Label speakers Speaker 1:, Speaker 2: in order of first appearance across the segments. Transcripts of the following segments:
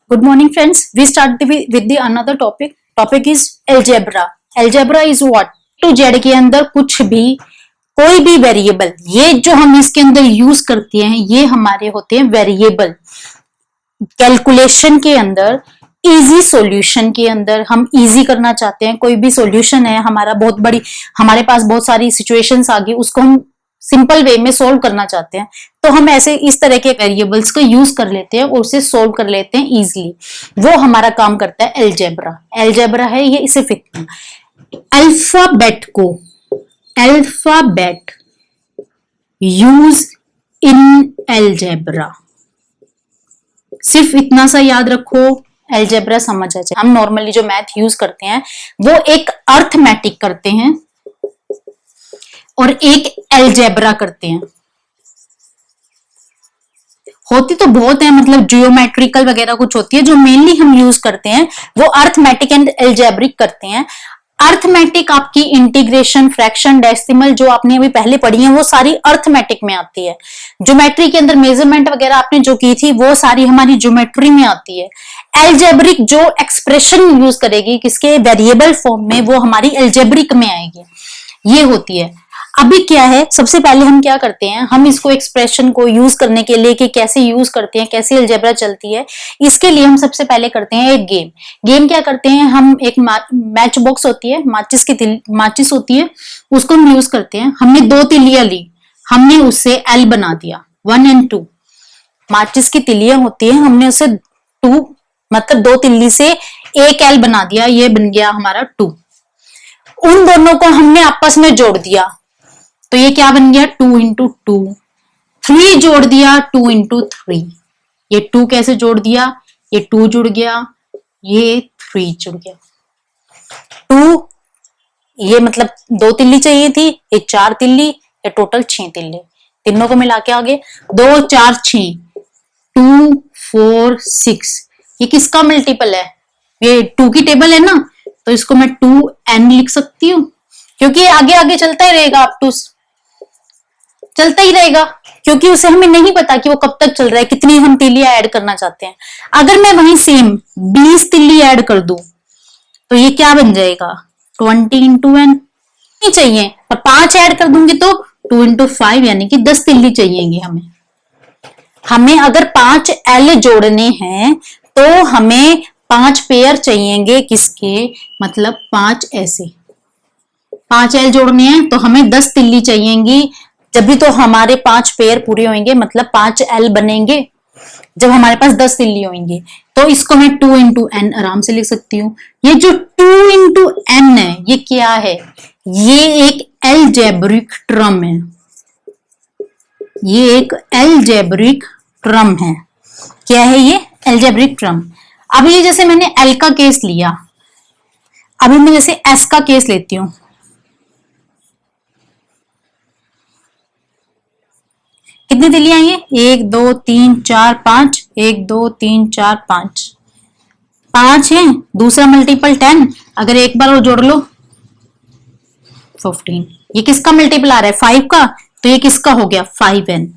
Speaker 1: Good morning, friends. We start with the another topic. Topic is algebra. Algebra is what? To Z के अंदर कुछ भी कोई भी वेरिएबल, ये जो हम इसके अंदर यूज करते हैं ये हमारे होते हैं वेरिएबल। कैलकुलेशन के अंदर, इजी सॉल्यूशन के अंदर हम इजी करना चाहते हैं। कोई भी सॉल्यूशन है हमारा बहुत बड़ी, हमारे पास बहुत सारी सिचुएशंस आ गई, उसको हम सिंपल वे में सोल्व करना चाहते हैं तो हम ऐसे इस तरह के वेरिएबल्स का यूज कर लेते हैं और उसे सोल्व कर लेते हैं इजीली। वो हमारा काम करता है एलजेब्रा। एलजेब्रा है ये, इसे fix alphabet use in algebra. सिर्फ इतना सा याद रखो, एलजेब्रा समझ आ जाए। हम नॉर्मली जो मैथ यूज करते हैं वो एक अर्थमेटिक करते हैं और एक एलजेब्रा करते हैं। होती तो बहुत है, मतलब जियोमेट्रिकल वगैरह कुछ होती है, जो मेनली हम यूज करते हैं वो अर्थमेटिक एंड एल्जेब्रिक करते हैं। अर्थमेटिक आपकी इंटीग्रेशन, फ्रैक्शन, डेसिमल जो आपने अभी पहले पढ़ी है वो सारी अर्थमेटिक में आती है। ज्योमेट्री के अंदर मेजरमेंट वगैरह आपने जो की थी वो सारी हमारी ज्योमेट्री में आती है। एल्जेब्रिक जो एक्सप्रेशन यूज करेगी किसके, वेरिएबल फॉर्म में, वो हमारी एल्जेब्रिक में आएगी। ये होती है। अभी क्या है, सबसे पहले हम क्या करते हैं, हम इसको एक्सप्रेशन को यूज करने के लिए कि कैसे यूज करते हैं, कैसे अलजेब्रा चलती है, इसके लिए हम सबसे पहले करते हैं एक गेम। गेम क्या करते हैं हम, एक मैच बॉक्स होती है, माचिस होती है, उसको हम यूज करते हैं। हमने 2 तिल्लियां ली, हमने उससे एल बना दिया, 1 और 2। माचिस की तिल्लियां होती है, हमने उसे 2 मतलब 2 तिल्ली से एक एल बना दिया, ये बन गया हमारा 2। उन दोनों को हमने आपस में जोड़ दिया तो ये क्या बन गया, 2 इंटू 2। 3 जोड़ दिया, 2 इंटू 3। ये 2 कैसे जोड़ दिया, ये 2 जुड़ गया, ये 3 जुड़ गया। 2 ये मतलब 2 तिल्ली चाहिए थी, ये 4 तिल्ली, ये टोटल 6 तिल्ली। तीनों को मिला के आगे 2 4 6, 2 4 6। ये किसका मल्टीपल है, ये 2 की टेबल है ना, तो इसको मैं 2n लिख सकती हूँ, क्योंकि आगे आगे चलता ही रहेगा, अप टू चलता ही रहेगा, क्योंकि उसे हमें नहीं पता कि वो कब तक चल रहा है, कितनी हम तिल्लियां ऐड करना चाहते हैं। अगर मैं वहीं सेम 20 तिल्ली ऐड कर दूं तो ये क्या बन जाएगा, 20 इंटू n नहीं चाहिए, और 5 ऐड कर दूंगी तो 2 इंटू 5 यानी कि 10 तिल्ली चाहिएंगे हमें अगर 5 एल जोड़ने हैं तो हमें 5 पेयर चाहिएंगे, किसके, मतलब 5 ऐसे 5 एल जोड़ने हैं तो हमें 10 तिल्ली चाहिएंगी। जब भी तो हमारे 5 पेयर पूरे होंगे, मतलब 5 एल बनेंगे जब हमारे पास 10 तिल्ली होंगे। तो इसको मैं 2 इंटू एन आराम से लिख सकती हूँ। ये जो 2 इंटू एन है ये क्या है, ये एक एल्जेब्रिक टर्म है। ये एक एल्जेब्रिक टर्म है। क्या है ये, एल्जेब्रिक टर्म। अब ये जैसे मैंने एल का केस लिया, अभी मैं जैसे एस का केस लेती हूँ। कितनी तिल्लियां ये, 1 2 3 4 5, 1 2 3 4 5, 5 है। दूसरा मल्टीपल 10, अगर एक बार वो जोड़ लो 15। ये किसका मल्टीपल आ रहा है, 5 का, तो ये किसका हो गया, 5n।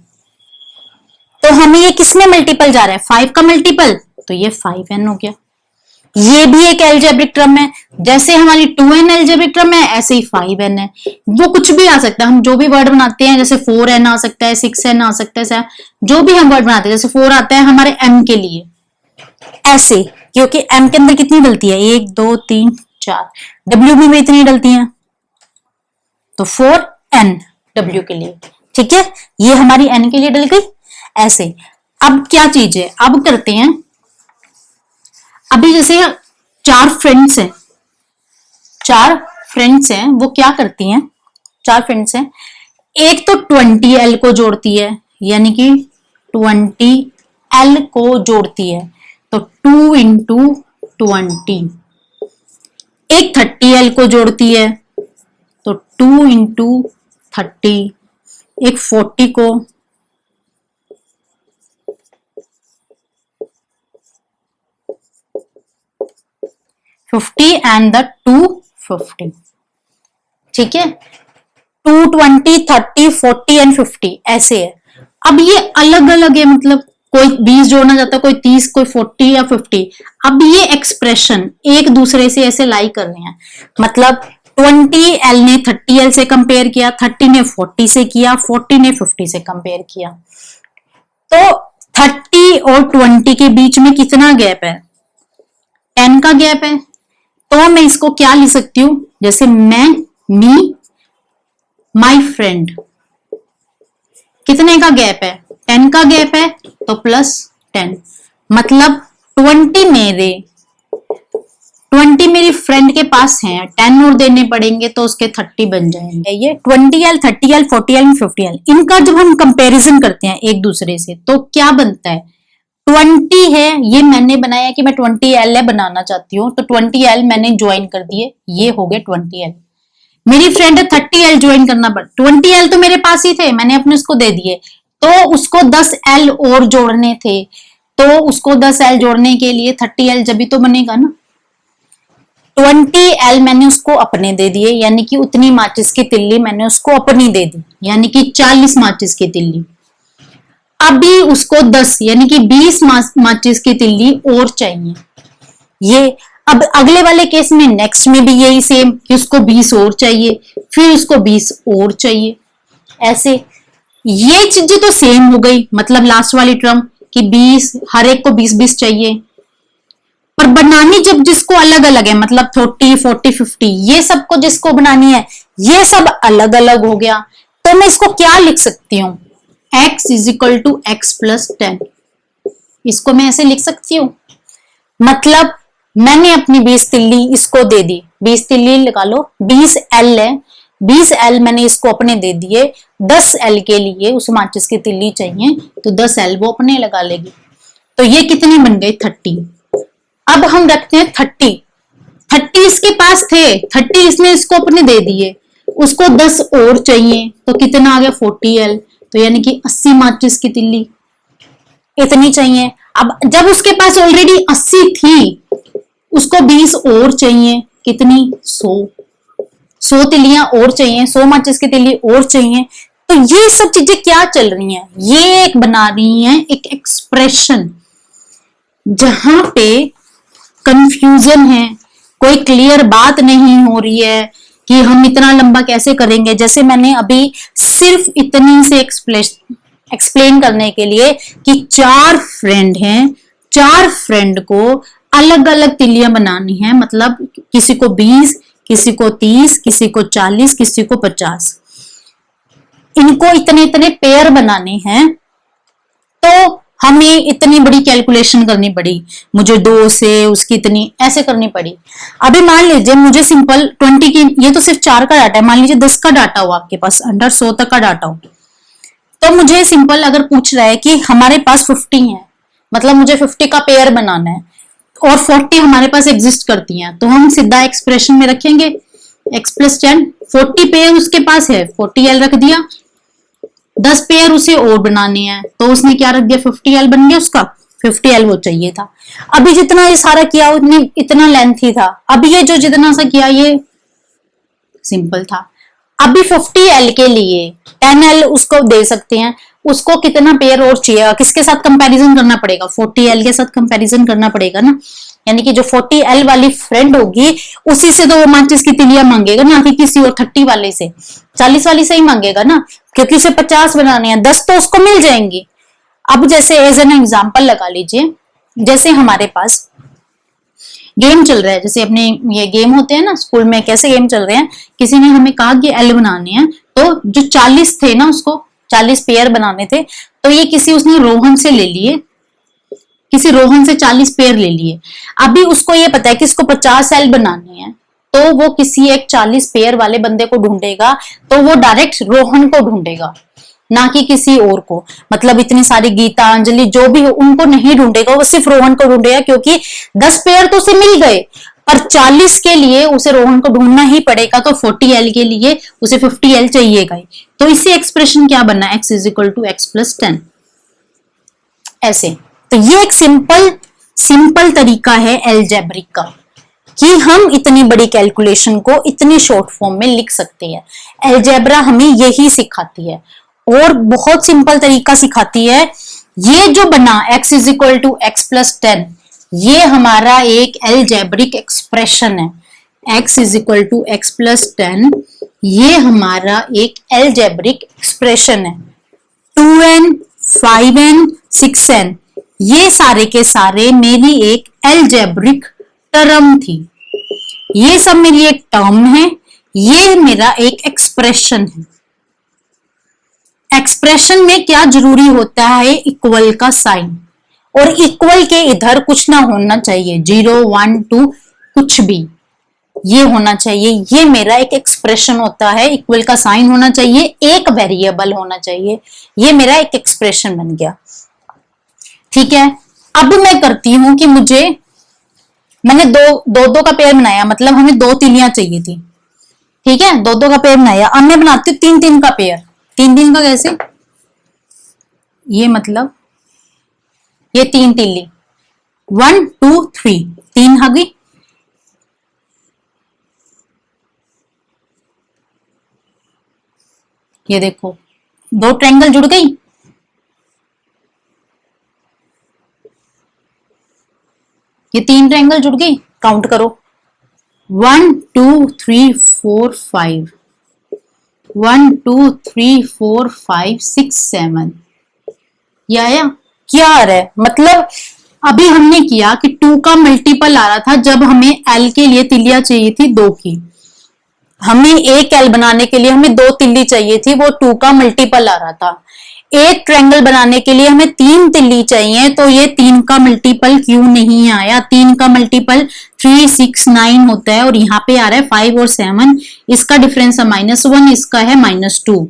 Speaker 1: तो हमें ये किसमें मल्टीपल जा रहा है, 5 का मल्टीपल, तो ये 5n हो गया। ये भी एक एल्जेब्रिक टर्म है। जैसे हमारी 2n एल्जेब्रिक टर्म है, ऐसे ही 5n है। वो कुछ भी आ सकता है, हम जो भी वर्ड बनाते हैं, जैसे 4n आ सकता है, 6n आ सकता है, जो भी हम वर्ड बनाते हैं, जैसे 4 आता है हमारे m के लिए, ऐसे, क्योंकि m के अंदर कितनी डलती है, 1 2 3 4, w में इतनी डलती है, तो 4n w के लिए, ठीक है। ये हमारी n के लिए डल गई ऐसे। अब क्या चीज है, अब करते हैं, अभी जैसे 4 फ्रेंड्स हैं, वो क्या करती हैं, 4 फ्रेंड्स हैं, एक तो 20l को जोड़ती है, यानी कि 20l को जोड़ती है, तो 2 इंटू 20। एक 30l को जोड़ती है, तो 2 इंटू 30। एक 40 को, एंड द 250, ठीक है। 2 20 30 40 एंड 50 ऐसे है। अब ये अलग अलग है, मतलब कोई 20 जोड़ना चाहता है, कोई 30, कोई 40 या 50। अब ये एक्सप्रेशन एक दूसरे से ऐसे लाई कर रहे हैं, मतलब 20L ने 30L से कंपेयर किया, 30 ने 40 से किया, 40 ने 50 से कंपेयर किया। तो 30 और 20 के बीच में कितना गैप है? 10 का गैप है। तो मैं इसको क्या लिख सकती हूं, जैसे मैं, मी, माई फ्रेंड, कितने का गैप है? 10 का गैप है, तो +10, मतलब 20 मेरी फ्रेंड के पास हैं, 10 और देने पड़ेंगे तो उसके 30 बन जाएंगे। ये 20L, 30L, 40L, 50L, इनका जब हम कंपैरिजन करते हैं एक दूसरे से तो क्या बनता है? 20 है, ये मैंने बनाया कि मैं 20L बनाना चाहती हूँ, तो 20L मैंने ज्वाइन कर दिए, ये हो गए 20L। मेरी फ्रेंड 30L ज्वाइन करना पड़ा, 20L तो मेरे पास ही थे, मैंने अपने उसको दे दिए, तो उसको 10L और जोड़ने थे, तो उसको 10L जोड़ने के लिए 30L जब भी तो बनेगा ना। 20L मैंने उसको अपने दे दिए, यानी कि उतनी माचिस की तिल्ली मैंने उसको अपनी दे दी, यानी कि 40 माचिस की तिल्ली। अभी उसको 10 यानी कि 20 माचिस की तिल्ली और चाहिए। ये अब अगले वाले केस में नेक्स्ट में भी यही सेम कि उसको 20 और चाहिए, फिर उसको 20 और चाहिए, ऐसे। ये चीजें तो सेम हो गई, मतलब लास्ट वाली टर्म कि 20, हर एक को 20-20 चाहिए, पर बनानी जब जिसको अलग अलग है, मतलब 30, 40, 50, ये सबको जिसको बनानी है, ये सब अलग अलग हो गया। तो मैं इसको क्या लिख सकती हूँ? x = x + 10, इसको मैं ऐसे लिख सकती हूँ। मतलब मैंने अपनी 20 तिल्ली इसको दे दी, 20 तिल्ली लगा लो, 20L है, 20L मैंने इसको अपने दे दिए, 10L के लिए उस माचिस की तिल्ली चाहिए, तो 10L वो अपने लगा लेगी। तो ये कितने बन गए? 30। अब हम रखते हैं 30 इसके पास थे, 30 इसने इसको अपने दे दिए, उसको 10 और चाहिए, तो कितना आ गया? 40L, तो यानी कि 80 माचिस की तिल्ली इतनी चाहिए। अब जब उसके पास ऑलरेडी 80 थी, उसको 20 और चाहिए, कितनी? 100 तिल्लियां और चाहिए, 100 माचिस की तिल्ली और चाहिए। तो ये सब चीजें क्या चल रही हैं? ये एक बना रही हैं एक एक्सप्रेशन, जहां पे कंफ्यूजन है, कोई क्लियर बात नहीं हो रही है कि हम इतना लंबा कैसे करेंगे। जैसे मैंने अभी सिर्फ इतनी से एक्सप्लेन करने के लिए कि 4 फ्रेंड हैं, 4 फ्रेंड को अलग अलग तिल्लियां बनानी है, मतलब किसी को 20, किसी को 30, किसी को 40, किसी को 50, इनको इतने इतने पेयर बनाने हैं। तो हमें इतनी बड़ी कैलकुलेशन करनी पड़ी, मुझे 2 से उसकी इतनी ऐसे करनी पड़ी। अभी मान लीजिए मुझे सिंपल 20 की, ये तो सिर्फ 4 का डाटा है, मान लीजिए 10 का डाटा हो आपके पास, अंडर 100 तक का डाटा हो, तो मुझे सिंपल अगर पूछ रहा है कि हमारे पास 50 है, मतलब मुझे 50 का पेयर बनाना है और 40 हमारे पास एग्जिस्ट करती हैं, तो हम सीधा एक्सप्रेशन में रखेंगे x + 10, 40 पेयर उसके पास है, 40L रख दिया, 10 पेयर उसे और बनाने हैं, तो उसने क्या रख दिया? 50L बन गया उसका, 50L वो चाहिए था। अभी जितना ये सारा किया उतने इतना लेंथ ही था, अभी ये जो जितना सा किया ये सिंपल था। अभी 50L के लिए 10L उसको दे सकते हैं, उसको कितना पेयर और चाहिए, किसके साथ कंपैरिजन करना पड़ेगा? 40L के साथ कंपैरिजन करना पड़ेगा ना, यानी कि जो 40L वाली फ्रेंड होगी उसी से तो वो माचिस की तिलियां मांगेगा ना, कि किसी और 30 वाले से, 40 वाली से ही मांगेगा ना, क्योंकि उसे 50 बनाने हैं, 10 तो उसको मिल जाएंगी। अब जैसे एज एन एग्जाम्पल लगा लीजिए, जैसे हमारे पास गेम चल रहा है, जैसे अपने ये गेम होते हैं ना स्कूल में, कैसे गेम चल रहे हैं, किसी ने हमें कहा कि L बनाने हैं, तो जो 40 थे ना, उसको 40 पेयर बनाने थे, तो ये किसी उसने रोहन से ले लिए, किसी रोहन से 40 पेयर ले लिए। अभी उसको ये पता है कि इसको 50L बनाने हैं, तो वो किसी एक 40 पेयर वाले बंदे को ढूंढेगा, तो वो डायरेक्ट रोहन को ढूंढेगा, ना कि किसी और को। मतलब इतनी सारी गीता, अंजलि जो भी हो, उनको नहीं ढूंढेगा, वो सिर्फ रोहन को ढूंढेगा, क्योंकि 10 पेयर तो उसे मिल गए, पर 40 के लिए उसे रोहन को ढूंढना ही पड़ेगा, तो 40L के लिए उसे 50L चाहिएगा। तो इससे एक्सप्रेशन क्या बनना? x = x + 10, ऐसे। तो ये एक सिंपल तरीका है अलजेब्रिक का, कि हम इतनी बड़ी कैलकुलेशन को इतनी शॉर्ट फॉर्म में लिख सकते हैं। अलजेब्रा हमें यही सिखाती है, और बहुत सिंपल तरीका सिखाती है। ये जो बना x is equal to x plus 10, ये हमारा एक एल्जेब्रिक एक्सप्रेशन है। x is equal to x plus 10, ये हमारा एक एल्जेब्रिक एक्सप्रेशन है। 2n, 5n, 6n, ये सारे के सारे मेरी एक एल्जेब्रिक टर्म थी। ये सब मेरी एक टर्म है, ये मेरा एक एक्सप्रेशन है। एक्सप्रेशन में क्या जरूरी होता है? इक्वल का साइन, और इक्वल के इधर कुछ ना होना चाहिए, 0, 1, 2 कुछ भी, ये होना चाहिए। ये मेरा एक एक्सप्रेशन होता है, इक्वल का साइन होना चाहिए, एक वेरिएबल होना चाहिए। ये मेरा एक एक्सप्रेशन बन गया। ठीक है, अब मैं करती हूं कि मैंने दो का पेयर बनाया, मतलब हमें 2 तीलियां चाहिए थी। ठीक है, 2 का पेयर बनाया। अब मैं बनाती हूँ 3 का पेयर। 3 का कैसे? ये मतलब ये 3 तीली, 1, 2, 3, 3 आ गई। ये देखो 2 ट्रायंगल जुड़ गई। ये 3 ट्रायंगल जुड़ गई, काउंट करो, 1, 2, 3, 4, 5, 1, 2, 3, 4, 5, 6, 7। ये आया? क्या आ रहा है? मतलब अभी हमने किया कि 2 का मल्टीपल आ रहा था, जब हमें एल के लिए तिलियां चाहिए थी 2 की। हमें एक एल बनाने के लिए हमें 2 तिल्ली चाहिए थी, वो 2 का मल्टीपल आ रहा था। एक ट्रायंगल बनाने के लिए हमें 3 तिल्ली चाहिए, तो ये 3 का मल्टीपल क्यों नहीं आया? 3 का मल्टीपल 3, 6, 9 होता है, और यहाँ पे आ रहा है 5 और 7। इसका डिफरेंस है -1, इसका है -2।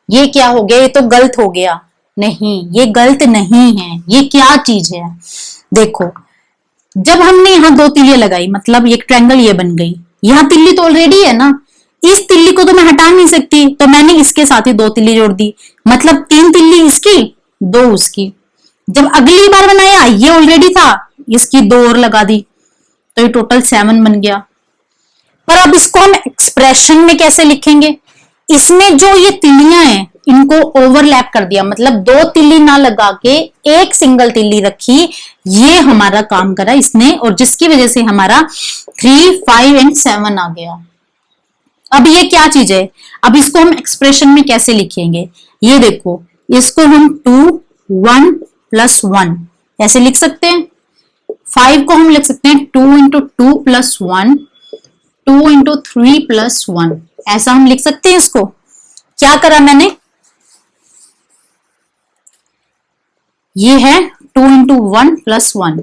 Speaker 1: ये क्या हो गया? ये तो गलत हो गया। नहीं, ये गलत नहीं है। ये क्या चीज है? देखो, जब हमने यहाँ 2 तिल्लियां लगाई, मतलब एक ट्रायंगल ये बन गई। यहाँ तिल्ली तो ऑलरेडी है ना, इस तिल्ली को तो मैं हटा नहीं सकती, तो मैंने इसके साथ ही 2 तिल्ली जोड़ दी, मतलब 3 तिल्ली इसकी, 2 उसकी। जब अगली बार बनाया, ये ऑलरेडी था, इसकी 2 और लगा दी, तो ये टोटल 7 बन गया। पर अब इसको हम एक्सप्रेशन में कैसे लिखेंगे? इसमें जो ये तिल्लियां हैं, इनको ओवरलैप कर दिया, मतलब 2 तिल्ली ना लगा के एक सिंगल तिल्ली रखी, ये हमारा काम करा इसने, और जिसकी वजह से हमारा 3, 5 एंड 7 आ गया। अब ये क्या चीज है? अब इसको हम एक्सप्रेशन में कैसे लिखेंगे? ये देखो, इसको हम 2, 1 प्लस 1 ऐसे लिख सकते हैं। 5 को हम लिख सकते हैं 2 इंटू 2 प्लस 1, 2 इंटू 3 प्लस 1, ऐसा हम लिख सकते हैं इसको। क्या करा मैंने? ये है 2 इंटू 1 प्लस 1,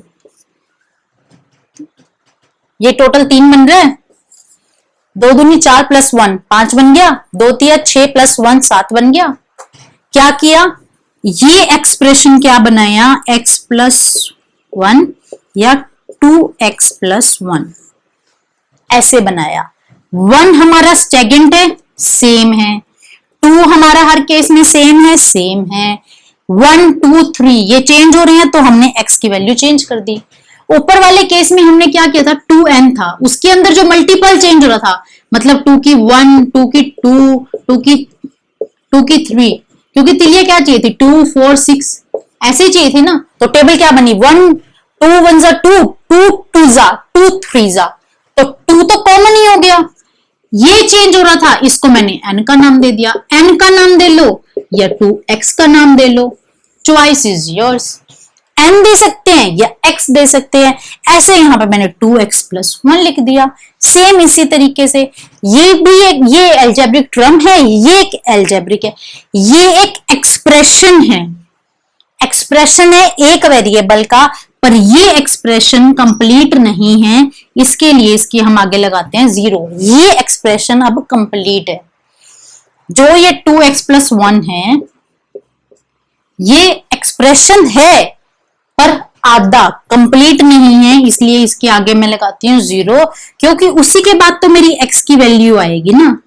Speaker 1: ये टोटल 3 बन रहा है। 2 दूनी 4 प्लस 1 5 बन गया, 2 तिया 6 प्लस 1 7 बन गया। क्या किया? ये एक्सप्रेशन क्या बनाया? x प्लस 1 या 2x प्लस 1 ऐसे बनाया। 1 हमारा स्टेगेंट है, सेम है। 2 हमारा हर केस में सेम है, सेम है। 1, 2, 3 ये चेंज हो रहे हैं, तो हमने x की वैल्यू चेंज कर दी। ऊपर वाले केस में हमने क्या किया था? 2n था, उसके अंदर जो मल्टीपल चेंज हो रहा था, मतलब 2 की 1, 2 की 2, 2 की 3, क्योंकि तिलियां क्या चाहिए थी? 2, 4, 6 ऐसे चाहिए थी ना। तो टेबल क्या बनी? 1, 2 1 जा 2, 2 2 जा 2 3 जा, तो 2 तो कॉमन ही हो गया। ये चेंज हो रहा था, इसको मैंने n का नाम दे दिया। n का नाम दे लो या 2x का नाम दे लो, चॉइस इज योर्स। n दे सकते हैं या x दे सकते हैं। ऐसे यहां पे मैंने 2x प्लस 1 लिख दिया। सेम इसी तरीके से ये भी ये एल्जेब्रिक टर्म है, ये एक एल्जेब्रिक है, ये एक एक्सप्रेशन है। एक्सप्रेशन है एक वेरिएबल का, पर ये एक्सप्रेशन कंप्लीट नहीं है, इसके लिए इसकी हम आगे लगाते हैं 0। ये एक्सप्रेशन अब कंप्लीट है। जो ये 2x प्लस 1 है, ये एक्सप्रेशन है पर आधा, कंप्लीट नहीं है, इसलिए इसके आगे मैं लगाती हूँ 0, क्योंकि उसी के बाद तो मेरी x की वैल्यू आएगी ना,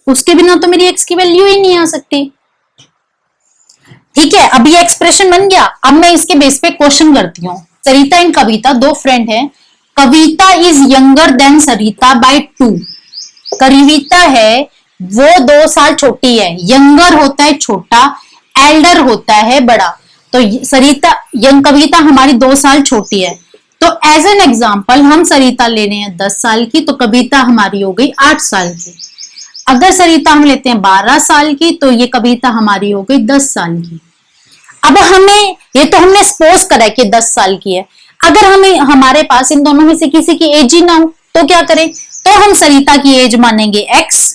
Speaker 1: उसके बिना तो मेरी x की वैल्यू ही नहीं आ सकती। ठीक है, अब ये एक्सप्रेशन बन गया। अब मैं इसके बेस पे क्वेश्चन करती हूँ। सरिता एंड कविता 2 फ्रेंड हैं। Kavita is younger than Sarita by 2। Kavita है वो 2 साल छोटी है। यंगर होता है छोटा, एल्डर होता है बड़ा। तो सरिता यंग कविता हमारी 2 साल छोटी है, तो एज एन एग्जाम्पल हम सरिता ले रहे हैं 10 साल की, तो कविता हमारी हो गई 8 साल की। अगर सरिता हम लेते हैं 12 साल की, तो ये कविता हमारी हो गई 10 साल की। अब हमें ये तो हमने सपोज करा है कि 10 साल की है, अगर हमें हमारे पास इन दोनों में से किसी की एज ही ना हो तो क्या करें, तो हम सरिता की एज मानेंगे x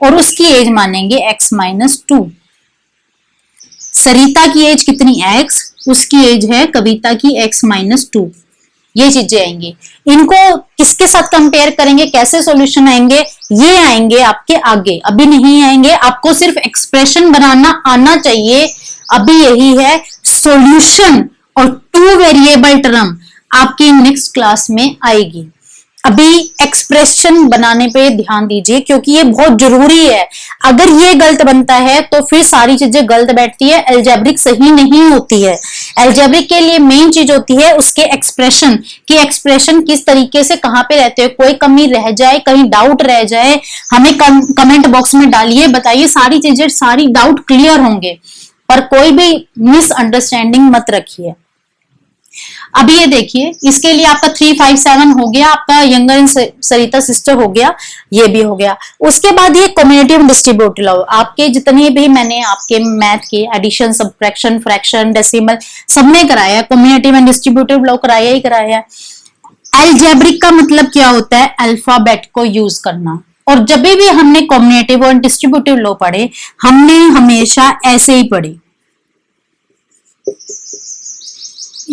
Speaker 1: और उसकी एज मानेंगे x-2। सरिता की एज कितनी x, उसकी एज है कविता की x-2। ये चीजें आएंगी, इनको किसके साथ कंपेयर करेंगे, कैसे सॉल्यूशन आएंगे, ये आएंगे आपके आगे, अभी नहीं आएंगे। आपको सिर्फ एक्सप्रेशन बनाना आना चाहिए, अभी यही है सॉल्यूशन और 2 वेरिएबल टर्म आपकी नेक्स्ट क्लास में आएगी। अभी एक्सप्रेशन बनाने पे ध्यान दीजिए क्योंकि ये बहुत जरूरी है। अगर ये गलत बनता है तो फिर सारी चीजें गलत बैठती है, अलजेब्रिक सही नहीं होती है। अलजेब्रिक के लिए मेन चीज होती है उसके एक्सप्रेशन, कि एक्सप्रेशन किस तरीके से कहाँ पे रहते हैं, कोई कमी रह जाए, कहीं डाउट रह जाए, हमें कमेंट बॉक्स में डालिए, बताइए, सारी चीजें, सारी डाउट क्लियर होंगे, पर कोई भी मिसअंडरस्टैंडिंग मत रखिए। अभी ये देखिए, इसके लिए आपका 357 हो गया, आपका यंगर इन सरिता सिस्टर हो गया, ये भी हो गया। उसके बाद ये कम्युनिटिव डिस्ट्रीब्यूटिव लॉ, आपके जितने भी मैंने आपके मैथ के एडिशन, सब्ट्रैक्शन, फ्रैक्शन, डेसिमल सब में कराया, कम्युनिटिव एंड डिस्ट्रीब्यूटिव लॉ कराया ही कराया है। अलजेब्रिक का मतलब क्या होता है, अल्फाबेट को यूज करना। और जब भी हमने कम्युनिटिव और डिस्ट्रीब्यूटिव लॉ पढ़े, हमने हमेशा ऐसे ही पढ़े,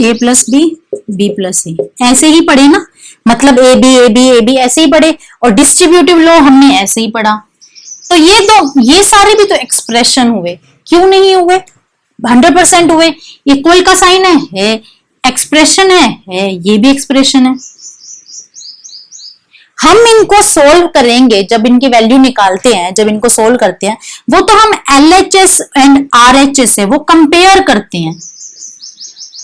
Speaker 1: a plus B, B plus C, ऐसे ही पढ़े ना, मतलब A B A B A B ऐसे ही पढ़े। और डिस्ट्रीब्यूटिव लॉ हमने ऐसे ही पढ़ा। तो ये सारे भी तो एक्सप्रेशन हुए, क्यों नहीं हुए, 100% हुए। इक्वल का साइन है एक्सप्रेशन है, ये भी एक्सप्रेशन है। हम इनको सोल्व करेंगे, जब इनकी वैल्यू निकालते हैं, जब इनको सोल्व करते हैं, वो तो हम LHS एंड RHS है वो कंपेयर करते हैं,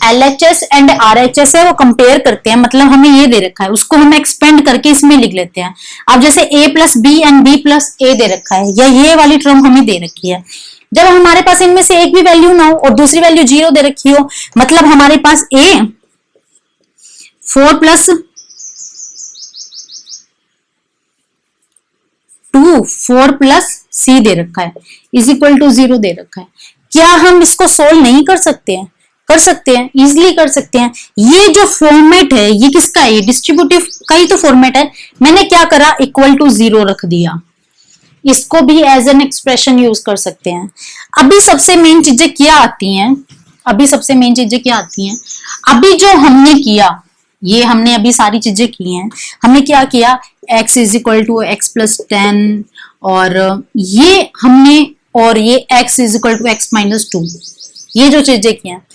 Speaker 1: LHS एंड RHS है वो कंपेयर करते हैं, मतलब हमें ये दे रखा है, उसको हम एक्सपेंड करके इसमें लिख लेते हैं। अब जैसे a plus B and b plus A दे रखा है, या ये वाली टर्म हमें दे रखी है, जब हमारे पास इनमें से एक भी वैल्यू ना हो और दूसरी वैल्यू 0 दे रखी हो, मतलब हमारे पास a 4 प्लस 2 4 प्लस c दे रखा है इज इक्वल टू 0 दे रखा है। क्या हम इसको सोल्व नहीं कर सकते हैं? कर सकते हैं, इजिली कर सकते हैं। ये जो फॉर्मेट है ये किसका है, ये डिस्ट्रीब्यूटिव का ही तो फॉर्मेट है। मैंने क्या करा, इक्वल टू 0 रख दिया, इसको भी एज एन एक्सप्रेशन यूज कर सकते हैं। अभी सबसे मेन चीजें क्या आती हैं, अभी सबसे मेन चीजें क्या आती हैं, अभी जो हमने किया, ये हमने अभी सारी चीजें की हैं। हमने क्या किया, x is equal to x plus 10, और ये हमने, और ये x is equal to x minus 2, ये जो चीजें की हैं,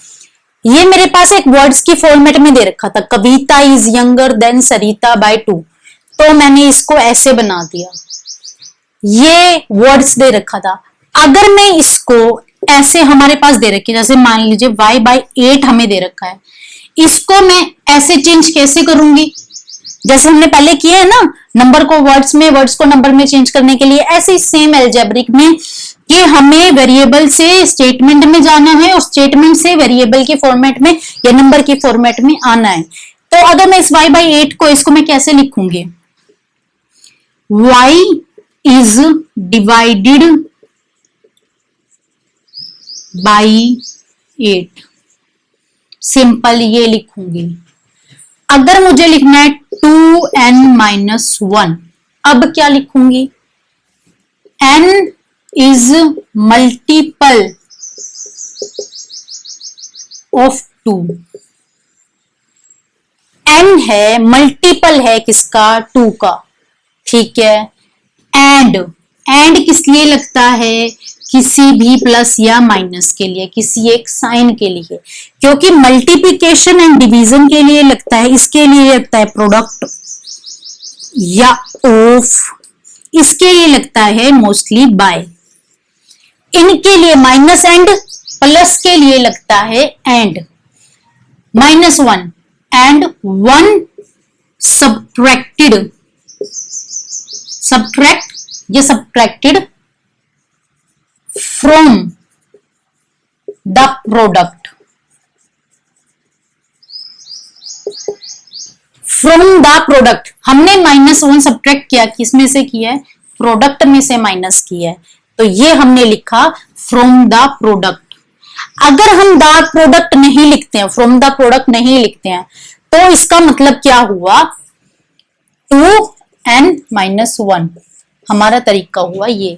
Speaker 1: ये मेरे पास एक वर्ड्स की फॉर्मेट में दे रखा था, Kavita is younger than Sarita by 2, तो मैंने इसको ऐसे बना दिया, ये वर्ड्स दे रखा था। अगर मैं इसको ऐसे, हमारे पास दे रखी, जैसे मान लीजिए y/8 हमें दे रखा है, इसको मैं ऐसे चेंज कैसे करूंगी, जैसे हमने पहले किया है ना, नंबर को वर्ड्स में, वर्ड्स को नंबर में चेंज करने के लिए, ऐसे ही सेम अलजेब्रिक में कि हमें वेरिएबल से स्टेटमेंट में जाना है और स्टेटमेंट से वेरिएबल के फॉर्मेट में या नंबर के फॉर्मेट में आना है। तो अगर मैं इस y/8 को, इसको मैं कैसे लिखूंगी, y is divided by 8, simple ये लिखूंगी। अगर मुझे लिखना है 2n-1, अब क्या लिखूंगी, n is multiple of 2, n है, मल्टीपल है किसका, 2 का, ठीक है। एंड किस लिए लगता है, किसी भी प्लस या माइनस के लिए, किसी एक साइन के लिए, क्योंकि मल्टीप्लिकेशन एंड डिवीजन के लिए लगता है, इसके लिए लगता है प्रोडक्ट या ऑफ, इसके लिए लगता है मोस्टली बाय, इनके लिए माइनस एंड, प्लस के लिए लगता है एंड, -1 एंड 1 सब्ट्रैक्टेड, सब्ट्रैक्ट ये subtracted from the product, from the product, हमने -1 सब्ट्रैक्ट किया, किसमें से किया है, प्रोडक्ट में से माइनस किया है, तो ये हमने लिखा फ्रॉम द प्रोडक्ट। अगर हम द प्रोडक्ट नहीं लिखते हैं, फ्रॉम द प्रोडक्ट नहीं लिखते हैं, तो इसका मतलब क्या हुआ, 2n-1 हमारा तरीका हुआ ये।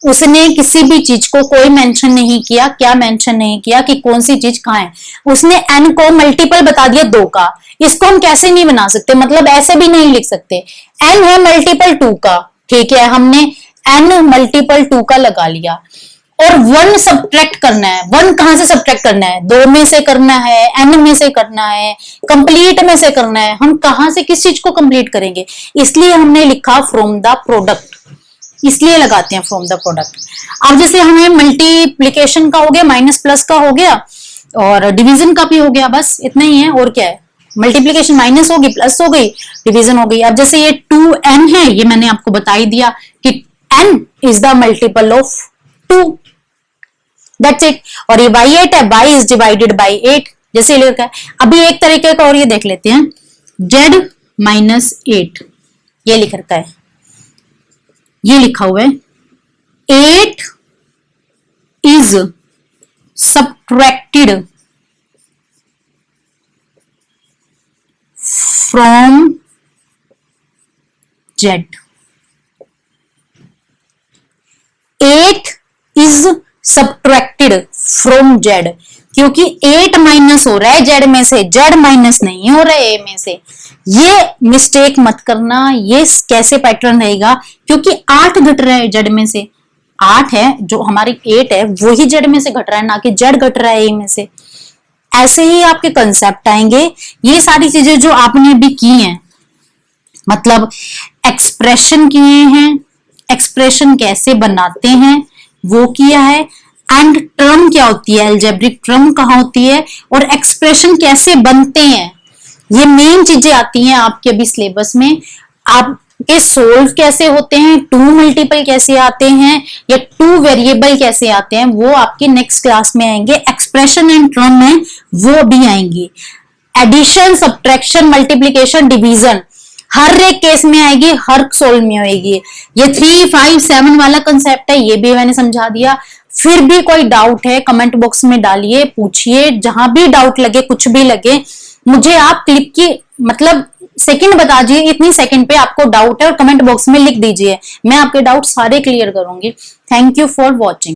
Speaker 1: उसने किसी भी चीज को कोई मेंशन नहीं किया, क्या मेंशन नहीं किया कि कौन सी चीज कहाँ है, उसने n को मल्टीपल बता दिया 2 का। इसको हम कैसे नहीं बना सकते, मतलब ऐसे भी नहीं लिख सकते, n है मल्टीपल 2 का, ठीक है, हमने n मल्टीपल 2 का लगा लिया, और 1 सब्ट्रैक्ट करना है। 1 कहां से सब्ट्रैक्ट करना है, 2 में से करना है, n में से करना है, कंप्लीट में से करना है, हम कहां से किस चीज को कंप्लीट करेंगे, इसलिए हमने लिखा फ्रॉम द प्रोडक्ट, इसलिए लगाते हैं फ्रॉम द प्रोडक्ट। अब जैसे हमें मल्टीप्लीकेशन का हो गया, माइनस प्लस का हो गया, और डिवीजन का भी हो गया, बस इतना ही है, और क्या है, मल्टीप्लीकेशन माइनस होगी, प्लस हो गई, डिवीजन हो गई। अब जैसे ये 2n है, ये मैंने आपको बता ही दिया कि n is the multiple of 2, that's it. और ये y8 है, y इज डिवाइडेड बाई 8, जैसे लिखा है। अभी एक तरीके का और ये देख लेते हैं, z-8 ये लिख रखा है, ये लिखा हुआ है 8 is subtracted from z, 8 is subtracted from z, क्योंकि 8 माइनस हो रहा है z में से, z माइनस नहीं हो रहा है a में से। ये मिस्टेक मत करना, ये कैसे पैटर्न रहेगा, क्योंकि 8 घट रहा है z में से, 8 है जो हमारी 8 है वो ही z में से घट रहा है, ना कि z घट रहा है a में से। ऐसे ही आपके कंसेप्ट आएंगे। ये सारी चीजें जो आपने भी की हैं, मतलब एक्सप्रेशन किए हैं, एक्सप्रेशन कैसे बनाते हैं वो किया है, एंड टर्म क्या होती है, अलजेब्रिक टर्म कहाँ होती है, और एक्सप्रेशन कैसे बनते हैं, ये मेन चीजें आती हैं आपके अभी सिलेबस में। आपके सोल्व कैसे होते हैं, 2 मल्टीपल कैसे आते हैं, या 2 वेरिएबल कैसे आते हैं, वो आपकी नेक्स्ट क्लास में आएंगे। एक्सप्रेशन एंड टर्म है वो भी आएंगी। एडिशन, सब्ट्रैक्शन, मल्टीप्लीकेशन, डिवीजन हर एक केस में आएगी, हर सोल्व में आएगी। ये 3, 5, 7 वाला कंसेप्ट है, ये भी मैंने समझा दिया। फिर भी कोई डाउट है कमेंट बॉक्स में डालिए, पूछिए, जहां भी डाउट लगे, कुछ भी लगे, मुझे आप क्लिप की मतलब सेकंड बता दीजिए, इतनी सेकंड पे आपको डाउट है, और कमेंट बॉक्स में लिख दीजिए, मैं आपके डाउट सारे क्लियर करूंगी। Thank you for watching.